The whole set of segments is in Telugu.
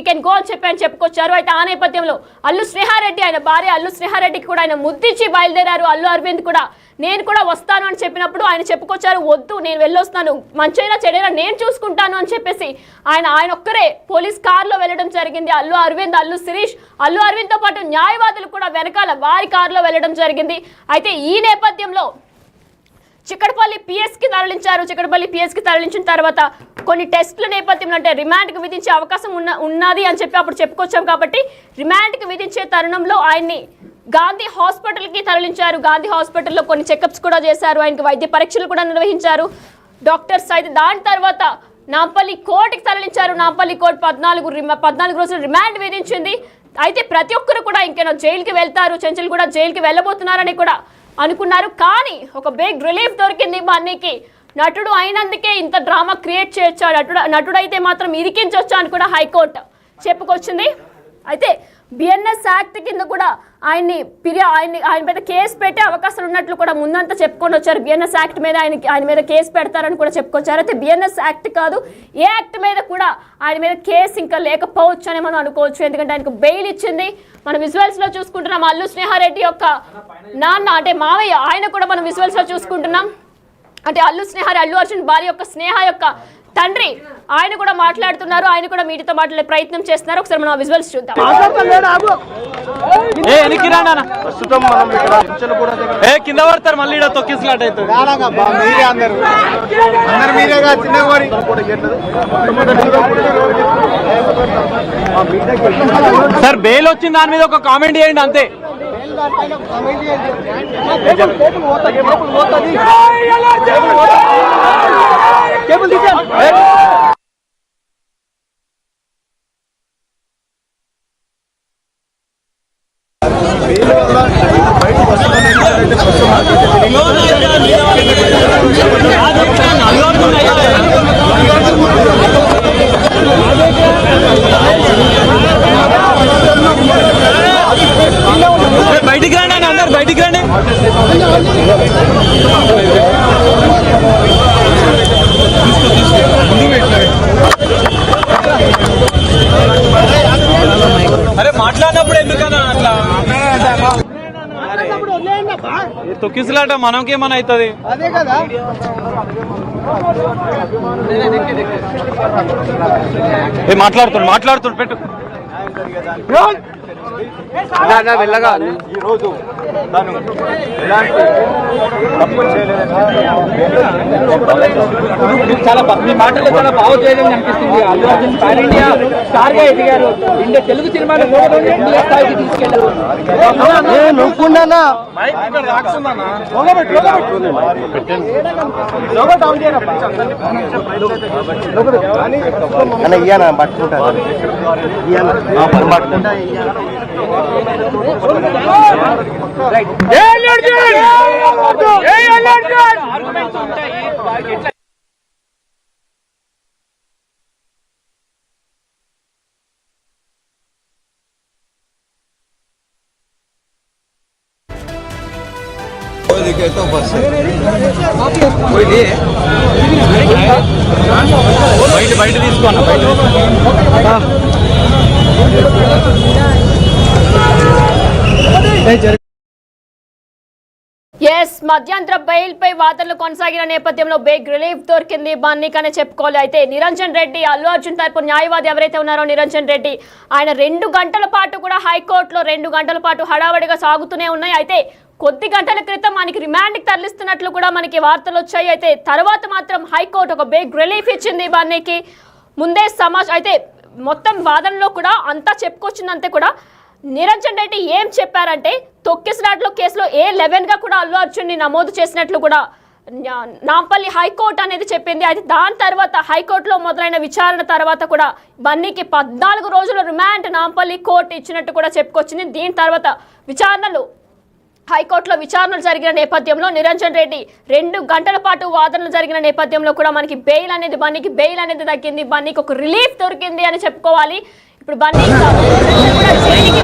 కెన్ గో అని చెప్పుకొచ్చారు. అయితే ఆ నేపథ్యంలో అల్లు స్నేహారెడ్డి ఆయన భార్య అల్లు స్నేహారెడ్డికి కూడా ఆయన ముద్దిచ్చి బయలుదేరారు. అల్లు అరవింద్ కూడా నేను కూడా వస్తాను అని చెప్పినప్పుడు ఆయన చెప్పుకొచ్చారు, వద్దు నేను వెళ్ళొస్తాను, మంచైనా చెడైనా నేను చూసుకుంటాను అని చెప్పేసి ఆయన ఒక్కరే పోలీస్ కార్లో వెళ్ళడం జరిగింది. అల్లు అరవింద్, అల్లు శిరీష్, అల్లు అరవింద్తో పాటు న్యాయవాదులు కూడా వెనకాల వారి కార్లో వెళ్ళడం జరిగింది. అయితే ఈ నేపథ్యంలో చిక్కడపల్లి పిఎస్కి తరలించారు. చిక్కడపల్లి పిఎస్కి తరలించిన తర్వాత కొన్ని టెస్టుల నేపథ్యంలో అంటే రిమాండ్కి విధించే అవకాశం ఉన్నది అని చెప్పి అప్పుడు చెప్పుకొచ్చాం. కాబట్టి రిమాండ్కి విధించే తరుణంలో ఆయన్ని గాంధీ హాస్పిటల్కి తరలించారు. గాంధీ హాస్పిటల్లో కొన్ని చెకప్స్ కూడా చేశారు. ఆయనకి వైద్య పరీక్షలు కూడా నిర్వహించారు డాక్టర్స్. అయితే దాని తర్వాత నాంపల్లి కోర్టుకి తరలించారు. నాంపల్లి కోర్టు 14 రోజులు రిమాండ్ విధించింది. అయితే ప్రతి ఒక్కరు కూడా ఇంకేనా జైలుకి వెళ్తారు, చెంచల్ కూడా జైలుకి వెళ్ళబోతున్నారని కూడా అనుకున్నారు. కానీ ఒక బిగ్ రిలీఫ్ దొరికింది బన్నీకి. నటుడు అయినందుకే ఇంత డ్రామా క్రియేట్ చేయొచ్చా, నటుడైతే మాత్రం ఇరికించొచ్చా అని కూడా హైకోర్టు చెప్పుకొచ్చింది. అయితే బిఎన్ఎస్ యాక్ట్ కింద కూడా ఆయన మీద కేసు పెట్టే అవకాశాలు ఉన్నట్లు కూడా ముందంతా చెప్పుకొని వచ్చారు. బిఎన్ఎస్ యాక్ట్ మీద ఆయన మీద కేసు పెడతారని కూడా చెప్పుకొచ్చారు. అయితే బిఎన్ఎస్ యాక్ట్ కాదు, ఏ యాక్ట్ మీద కూడా ఆయన మీద కేసు ఇంకా లేకపోవచ్చు అని మనం అనుకోవచ్చు. ఎందుకంటే ఆయనకు బెయిల్ ఇచ్చింది. మనం విజువల్స్లో చూసుకుంటున్నాం. అల్లు స్నేహారెడ్డి యొక్క నాన్న అంటే మావయ్య, ఆయన కూడా మనం విజువల్స్లో చూసుకుంటున్నాం. అంటే అల్లు అర్జున్ భార్య యొక్క స్నేహ యొక్క తండ్రి ఆయన కూడా మాట్లాడుతున్నారు. ఆయన కూడా మీడియాతో మాట్లాడే ప్రయత్నం చేస్తున్నారు. ఒకసారి మనం విజువల్స్ చూద్దాం. కింద పడతారు మళ్ళీ తొక్కిసినట్టు సార్ బెయిల్ వచ్చింది, దాని మీద ఒక కామెంట్ చేయండి అంతే. బయటికి రండి అని అందరు బయటికి రండి. అరే మాట్లాడినప్పుడు ఎందుకన్నా అట్లా తొక్కిసలాట మనకేమన్నా అవుతుంది. మాట్లాడుతుడు పెట్టు. వెళ్ళగా ఈ రోజు తను ఎలాంటి తప్పు చేయలేదు. చాలా మీ మాటల్లో చాలా భావోద్వేగం అనిపిస్తుంది. Allu Arjun pan India star గా ఎదిగారు. ఇండియా తెలుగు సినిమాలో ఇండియా స్థాయికి తీసుకెళ్లారు. పట్టుకుంటారు. బయట తీసుకోండి. మధ్యంతర బెయిల్ పై వాదనలు కొనసాగిన నేపథ్యంలో బిగ్ రిలీఫ్ దొరికింది బన్నీకనే చెప్పుకోవాలి. అయితే నిరంజన్ రెడ్డి, అల్లు అర్జున్ తరపు న్యాయవాది ఎవరైతే ఉన్నారో నిరంజన్ రెడ్డి, ఆయన 2 గంటల పాటు కూడా హైకోర్టులో 2 గంటల పాటు హడావడిగా సాగుతూనే ఉన్నాయి. అయితే కొద్ది గంటల క్రితం మనకి రిమాండ్కి తరలిస్తున్నట్లు కూడా మనకి వార్తలు వచ్చాయి. అయితే తర్వాత మాత్రం హైకోర్టు ఒక బిగ్ రిలీఫ్ ఇచ్చింది బన్నీకి. ముందే అయితే మొత్తం వాదనలో కూడా అంతా చెప్పుకొచ్చిందంతే కూడా నిరంజన్ రెడ్డి ఏం చెప్పారంటే తొక్కిసలాట్లో కేసులో A11గా కూడా అల్లు అర్జున్ని నమోదు చేసినట్లు కూడా నాంపల్లి హైకోర్టు అనేది చెప్పింది. అయితే దాని తర్వాత హైకోర్టులో మొదలైన విచారణ తర్వాత కూడా బన్నీకి 14 రోజుల రిమాండ్ నాంపల్లి కోర్టు ఇచ్చినట్టు కూడా చెప్పుకొచ్చింది. దీని తర్వాత హైకోర్టులో విచారణలు జరిగిన నేపథ్యంలో నిరంజన్ రెడ్డి 2 గంటల పాటు వాదనలు జరిగిన నేపథ్యంలో కూడా మనకి బన్నీకి బెయిల్ అనేది దక్కింది. బన్నీకి ఒక రిలీఫ్ దొరికింది అని చెప్పుకోవాలి. ఇప్పుడు బన్నీ జైలుకి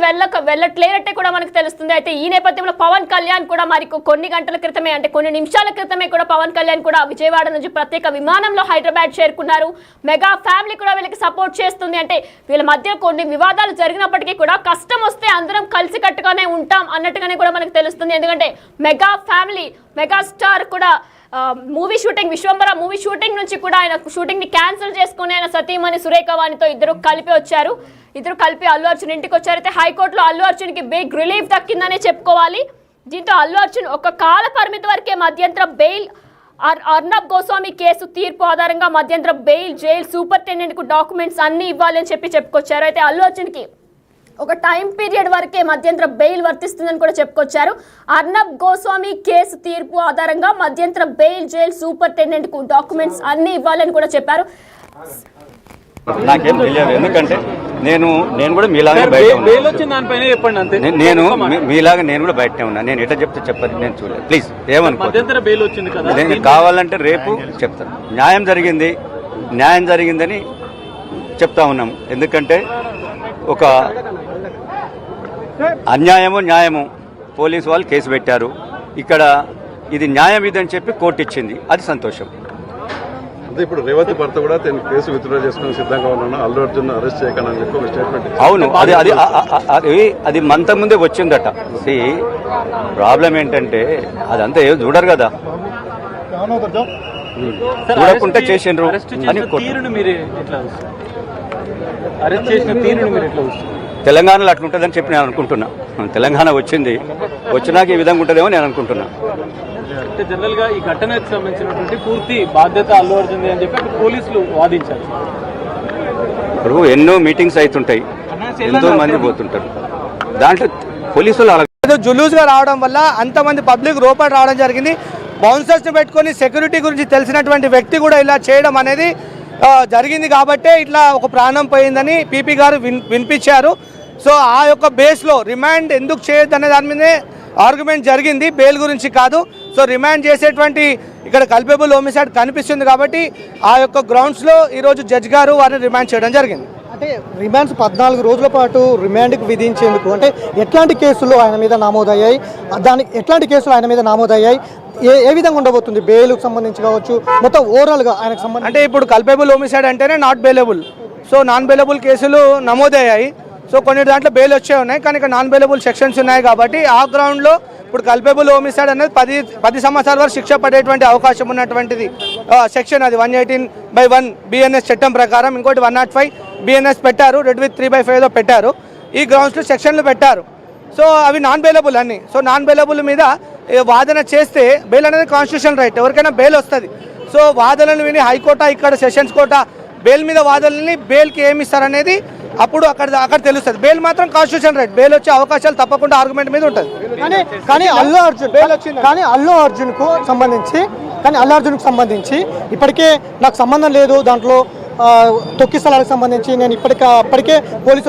వెళ్ళట్లేనట్టే కూడా మనకు తెలుస్తుంది. అయితే ఈ నేపథ్యంలో పవన్ కళ్యాణ్ కూడా మరి కొన్ని గంటల క్రితమే అంటే కొన్ని నిమిషాల క్రితమే కూడా పవన్ కళ్యాణ్ కూడా విజయవాడ నుంచి ప్రత్యేక విమానంలో హైదరాబాద్ చేరుకున్నారు. మెగా ఫ్యామిలీ కూడా వీళ్ళకి సపోర్ట్ చేస్తుంది. అంటే వీళ్ళ మధ్య కొన్ని వివాదాలు జరిగినప్పటికీ కూడా కష్టం వస్తే అందరం కలిసికట్టుగానే ఉంటాం అన్నట్టుగానే కూడా మనకు తెలుస్తుంది. ఎందుకంటే మెగా ఫ్యామిలీ మెగాస్టార్ కూడా movie shooting Vishwambhara movie shooting నుంచి కూడా ఆయన షూటింగ్ ని క్యాన్సిల్ చేసుకుని ఆయన సతీమణి సురేఖ వాణితో ఇద్దరు కలిపి వచ్చారు. ఇద్దరు కలిపి అల్లు అర్జున్ ఇంటికి వచ్చారు. అయితే హైకోర్టులో అల్లు అర్జున్ కి బిగ్ రిలీఫ్ దక్కిందనే చెప్పుకోవాలి. దీంతో అల్లు అర్జున్ ఒక కాల పరిమితి వరకే మధ్యంతర బెయిల్ అర్నబ్ గోస్వామి కేసు తీర్పు ఆధారంగా మధ్యంతర బెయిల్ జైలు సూపరింటెండెంట్ కు డాక్యుమెంట్స్ అన్ని ఇవ్వాలని చెప్పుకొచ్చారు. అయితే అల్లు అర్జున్ కి ఒక టైం పీరియడ్ వరకే మధ్యంతర బెయిల్ వర్తిస్తుందని కూడా చెప్పుకొచ్చారు. అర్నబ్ గోస్వామి కేసు తీర్పు ఆధారంగా మధ్యంతర బెయిల్ జైలు సూపరింటెండెంట్ కు డాక్యుమెంట్స్ అన్ని ఇవ్వాలని కూడా చెప్పారు. నాకేం తెలియదు, ఎందుకంటే నేను కూడా మీలాగే బయట నేను మీలాగా నేను కూడా బయటనే ఉన్నా. నేను ఎట్లా చెప్తే చెప్పదు, నేను చూడలేదు. ప్లీజ్ ఏమనుకో, నేను కావాలంటే రేపు చెప్తాను. న్యాయం జరిగిందని చెప్తా ఉన్నాం. ఎందుకంటే ఒక అన్యాయము న్యాయము పోలీసు వాళ్ళు కేసు పెట్టారు. ఇక్కడ ఇది న్యాయం ఇదని చెప్పి కోర్టు ఇచ్చింది, అది సంతోషం. అంటే ఇప్పుడు రేవంత్ భర్త కూడా కేసు విత్డ్రా చేసుకుని సిద్ధంగా ఉన్నాను, అల్లు అర్జున్ అరెస్ట్ చేయకుండా అని చెప్పి ఒక స్టేట్మెంట్. అవును, అది మంత ముందే వచ్చిందట. ప్రాబ్లం ఏంటంటే అదంతా ఏదో చూడరు కదా, చూడకుంటే చేసిండ్రు అని తెలంగాణలో అట్లుంటుందని చెప్పి నేను అనుకుంటున్నా. తెలంగాణ వచ్చినాక ఈ విధంగా ఉంటుందేమో నేను అనుకుంటున్నా. అంటే జనరల్ గా ఈ ఘటనకు సంబంధించినటువంటి పూర్తి బాధ్యత అల్లు అర్జున్ అని చెప్పి పోలీసులు వాదించారు. ఇప్పుడు ఎన్నో మీటింగ్స్ అవుతుంటాయి, ఎంతో మంది పోతుంటారు, దాంట్లో పోలీసులు జులూస్ గా రావడం వల్ల అంతమంది పబ్లిక్ రూపాయలు రావడం జరిగింది. బౌన్సర్స్ ని పెట్టుకొని సెక్యూరిటీ గురించి తెలిసినటువంటి వ్యక్తి కూడా ఇలా చేయడం అనేది జరిగింది. కాబట్టే ఇట్లా ఒక ప్రాణం పోయిందని పీపీ గారు వినిపించారు. సో ఆ యొక్క బేస్లో రిమాండ్ ఎందుకు చేయొద్దు అనే దాని మీదే ఆర్గ్యుమెంట్ జరిగింది, బెయిల్ గురించి కాదు. సో రిమాండ్ చేసేటువంటి ఇక్కడ కల్పబుల్ హోమిసైడ్ కనిపిస్తుంది కాబట్టి ఆ యొక్క గ్రౌండ్స్లో ఈరోజు జడ్జ్ గారు వారిని రిమాండ్ చేయడం జరిగింది. అంటే రిమాండ్స్ 14 రోజుల పాటు రిమాండ్కి విధించేందుకు అంటే ఎట్లాంటి కేసులు ఆయన మీద నమోదయ్యాయి, ఎట్లాంటి కేసులు ఆయన మీద నమోదయ్యాయి, ఏ విధంగా ఉండబోతుంది, బెయిల్కి సంబంధించి కావచ్చు, మొత్తం ఓవరాల్గా ఆయనకు సంబంధించి. అంటే ఇప్పుడు కల్పబుల్ హోమిసైడ్ అంటేనే not bailable. So non bailable కేసులు నమోదయ్యాయి. సో కొన్ని దాంట్లో బెయిల్ వచ్చే ఉన్నాయి, కానీ ఇక్కడ నాన్ బెయిలబుల్ సెక్షన్స్ ఉన్నాయి కాబట్టి ఆ గ్రౌండ్లో ఇప్పుడు కల్పబుల్ హోమిసైడ్ అనేది 10 సంవత్సరాల వరకు శిక్ష పడేటువంటి అవకాశం ఉన్నటువంటిది సెక్షన్. అది 118/1 BNS చట్టం ప్రకారం. ఇంకోటి 105 BNS పెట్టారు, రెడ్ విత్ 3/5 పెట్టారు. ఈ గ్రౌండ్స్లో సెక్షన్లు పెట్టారు. సో అవి నాన్ బెయిలబుల్ అన్ని. సో నాన్ బెయిలబుల్ మీద వాదన చేస్తే బెయిల్ అనేది కాన్స్టిట్యూషనల్ రైట్, ఎవరికైనా బెయిల్ వస్తుంది. సో వాదనలు విని హైకోర్టు, ఇక్కడ సెషన్స్ కోర్టు బెయిల్ మీద వాదనని బెయిల్కి ఏమి ఇస్తారనేది అప్పుడు అక్కడ తెలుస్తుంది. బెయిల్ మాత్రం కాన్స్టిట్యూషన్ రైట్, బెయిల్ వచ్చే అవకాశాలు తప్పకుండా ఆర్గ్యుమెంట్ మీద ఉంటుంది. కానీ అల్లు అర్జున్కు సంబంధించి ఇప్పటికే నాకు సంబంధం లేదు, దాంట్లో తొక్కి స్థలాలకు సంబంధించి నేను అప్పటికే పోలీసులు